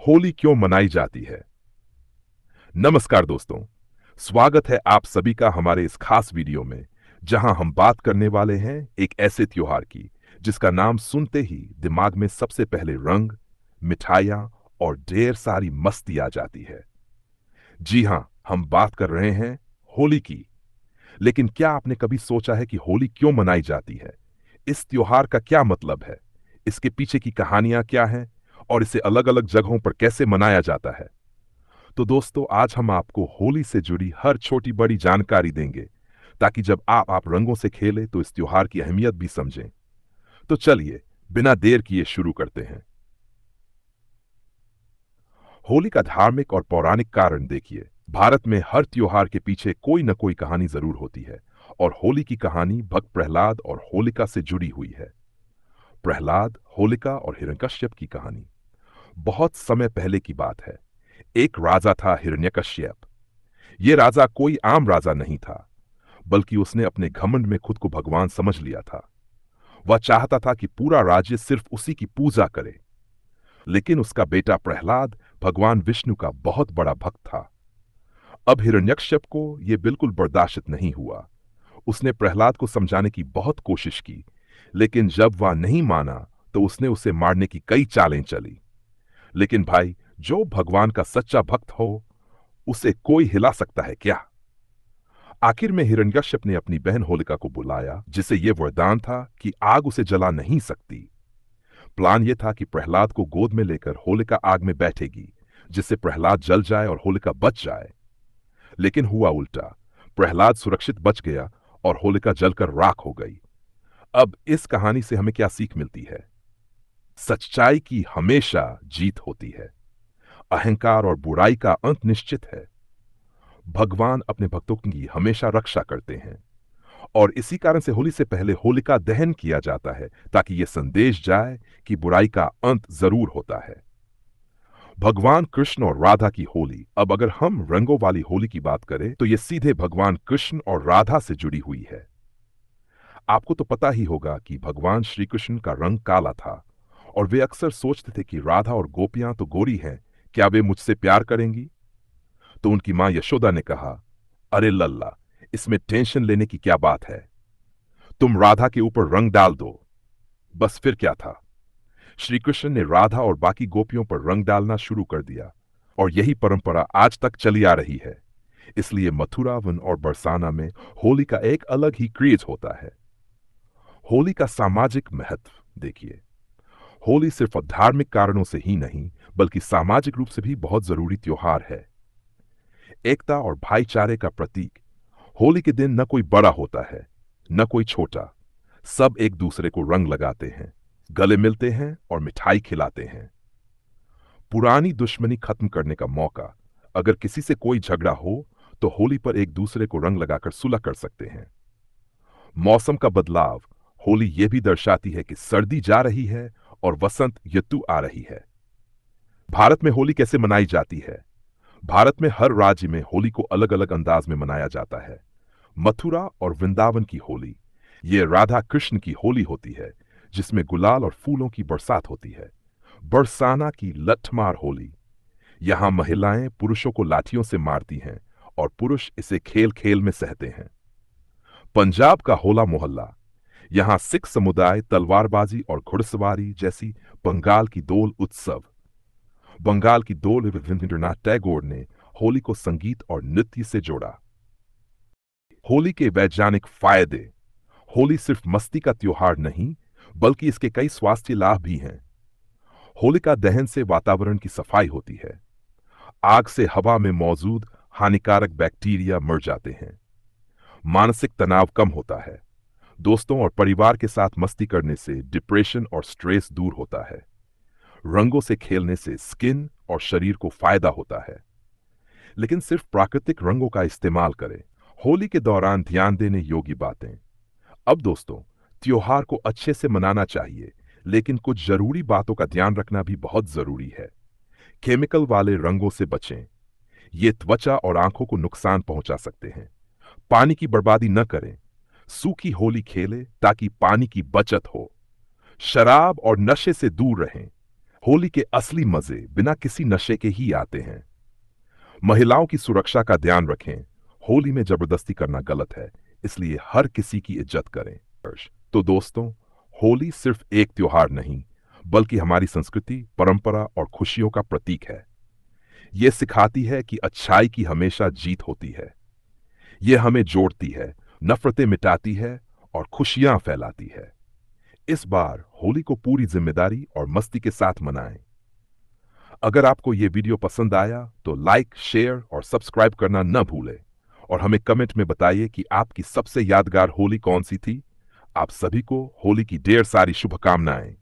होली क्यों मनाई जाती है। नमस्कार दोस्तों, स्वागत है आप सभी का हमारे इस खास वीडियो में, जहां हम बात करने वाले हैं एक ऐसे त्योहार की जिसका नाम सुनते ही दिमाग में सबसे पहले रंग, मिठाइयां और ढेर सारी मस्ती आ जाती है। जी हां, हम बात कर रहे हैं होली की। लेकिन क्या आपने कभी सोचा है कि होली क्यों मनाई जाती है? इस त्योहार का क्या मतलब है? इसके पीछे की कहानियां क्या हैं और इसे अलग-अलग जगहों पर कैसे मनाया जाता है? तो दोस्तों, आज हम आपको होली से जुड़ी हर छोटी-बड़ी जानकारी देंगे, ताकि जब आप रंगों से खेलें तो इस त्योहार की अहमियत भी समझें। तो चलिए, बिना देर किए शुरू करते हैं। होली का धार्मिक और पौराणिक कारण देखिए। भारत में हर त्योहार के पीछे कोई न कोई कहानी जरूर होती है, और होली की कहानी भक्त प्रहलाद और होलिका से जुड़ी हुई है। प्रहलाद, होलिका और हिरण्यकश्यप की कहानी बहुत समय पहले की बात है। एक राजा था हिरण्यकश्यप। ये राजा कोई आम राजा नहीं था, बल्कि उसने अपने घमंड में खुद को भगवान समझ लिया था। वह चाहता था कि पूरा राज्य सिर्फ उसी की पूजा करे। लेकिन उसका बेटा प्रहलाद भगवान विष्णु का बहुत बड़ा भक्त था। अब हिरण्यकश्यप को यह बिल्कुल बर्दाश्त नहीं हुआ। उसने प्रहलाद को समझाने की बहुत कोशिश की, लेकिन जब वह नहीं माना तो उसने उसे मारने की कई चालें चली। लेकिन भाई, जो भगवान का सच्चा भक्त हो, उसे कोई हिला सकता है क्या? आखिर में हिरण्यकश्यप ने अपनी बहन होलिका को बुलाया, जिसे यह वरदान था कि आग उसे जला नहीं सकती। प्लान यह था कि प्रहलाद को गोद में लेकर होलिका आग में बैठेगी, जिससे प्रहलाद जल जाए और होलिका बच जाए। लेकिन हुआ उल्टा। प्रहलाद सुरक्षित बच गया और होलिका जलकर राख हो गई। अब इस कहानी से हमें क्या सीख मिलती है? सच्चाई की हमेशा जीत होती है। अहंकार और बुराई का अंत निश्चित है। भगवान अपने भक्तों की हमेशा रक्षा करते हैं, और इसी कारण से होली से पहले होलिका दहन किया जाता है, ताकि यह संदेश जाए कि बुराई का अंत जरूर होता है। भगवान कृष्ण और राधा की होली। अब अगर हम रंगों वाली होली की बात करें तो यह सीधे भगवान कृष्ण और राधा से जुड़ी हुई है। आपको तो पता ही होगा कि भगवान श्री कृष्ण का रंग काला था, और वे अक्सर सोचते थे कि राधा और गोपियां तो गोरी हैं, क्या वे मुझसे प्यार करेंगी? तो उनकी मां यशोदा ने कहा, अरे लल्ला, इसमें टेंशन लेने की क्या बात है? तुम राधा के ऊपर रंग डाल दो। बस फिर क्या था? श्री कृष्ण ने राधा और बाकी गोपियों पर रंग डालना शुरू कर दिया, और यही परंपरा आज तक चली आ रही है। इसलिए मथुरा, वन और बरसाना में होली का एक अलग ही क्रेज होता है। होली का सामाजिक महत्व देखिए। होली सिर्फ धार्मिक कारणों से ही नहीं, बल्कि सामाजिक रूप से भी बहुत जरूरी त्योहार है। एकता और भाईचारे का प्रतीक। होली के दिन न कोई बड़ा होता है, न कोई छोटा। सब एक दूसरे को रंग लगाते हैं, गले मिलते हैं और मिठाई खिलाते हैं। पुरानी दुश्मनी खत्म करने का मौका। अगर किसी से कोई झगड़ा हो तो होली पर एक दूसरे को रंग लगाकर सुलह कर सकते हैं। मौसम का बदलाव। होली यह भी दर्शाती है कि सर्दी जा रही है और वसंत ऋतु आ रही है। भारत में होली कैसे मनाई जाती है? भारत में हर राज्य में होली को अलग अलग अंदाज में मनाया जाता है। मथुरा और वृंदावन की होली, ये राधा कृष्ण की होली होती है, जिसमें गुलाल और फूलों की बरसात होती है। बरसाना की लठमार होली, यहां महिलाएं पुरुषों को लाठियों से मारती हैं और पुरुष इसे खेल खेल में सहते हैं। पंजाब का होला मोहल्ला, यहां सिख समुदाय तलवारबाजी और घुड़सवारी जैसी बंगाल की दोल उत्सव। बंगाल की दोल रविंद्रनाथ टैगोर ने होली को संगीत और नृत्य से जोड़ा। होली के वैज्ञानिक फायदे। होली सिर्फ मस्ती का त्योहार नहीं, बल्कि इसके कई स्वास्थ्य लाभ भी हैं। होलिका दहन से वातावरण की सफाई होती है। आग से हवा में मौजूद हानिकारक बैक्टीरिया मर जाते हैं। मानसिक तनाव कम होता है। दोस्तों और परिवार के साथ मस्ती करने से डिप्रेशन और स्ट्रेस दूर होता है। रंगों से खेलने से स्किन और शरीर को फायदा होता है। लेकिन सिर्फ प्राकृतिक रंगों का इस्तेमाल करें। होली के दौरान ध्यान देने योग्य बातें। अब दोस्तों, त्योहार को अच्छे से मनाना चाहिए, लेकिन कुछ जरूरी बातों का ध्यान रखना भी बहुत जरूरी है। केमिकल वाले रंगों से बचें। ये त्वचा और आंखों को नुकसान पहुंचा सकते हैं। पानी की बर्बादी न करें। सूखी होली खेलें ताकि पानी की बचत हो। शराब और नशे से दूर रहें। होली के असली मजे बिना किसी नशे के ही आते हैं। महिलाओं की सुरक्षा का ध्यान रखें। होली में जबरदस्ती करना गलत है, इसलिए हर किसी की इज्जत करें। तो दोस्तों, होली सिर्फ एक त्योहार नहीं, बल्कि हमारी संस्कृति, परंपरा और खुशियों का प्रतीक है। यह सिखाती है कि अच्छाई की हमेशा जीत होती है। यह हमें जोड़ती है, नफरतें मिटाती है और खुशियां फैलाती है। इस बार होली को पूरी जिम्मेदारी और मस्ती के साथ मनाएं। अगर आपको यह वीडियो पसंद आया तो लाइक, शेयर और सब्सक्राइब करना न भूलें और हमें कमेंट में बताइए कि आपकी सबसे यादगार होली कौन सी थी। आप सभी को होली की ढेर सारी शुभकामनाएं।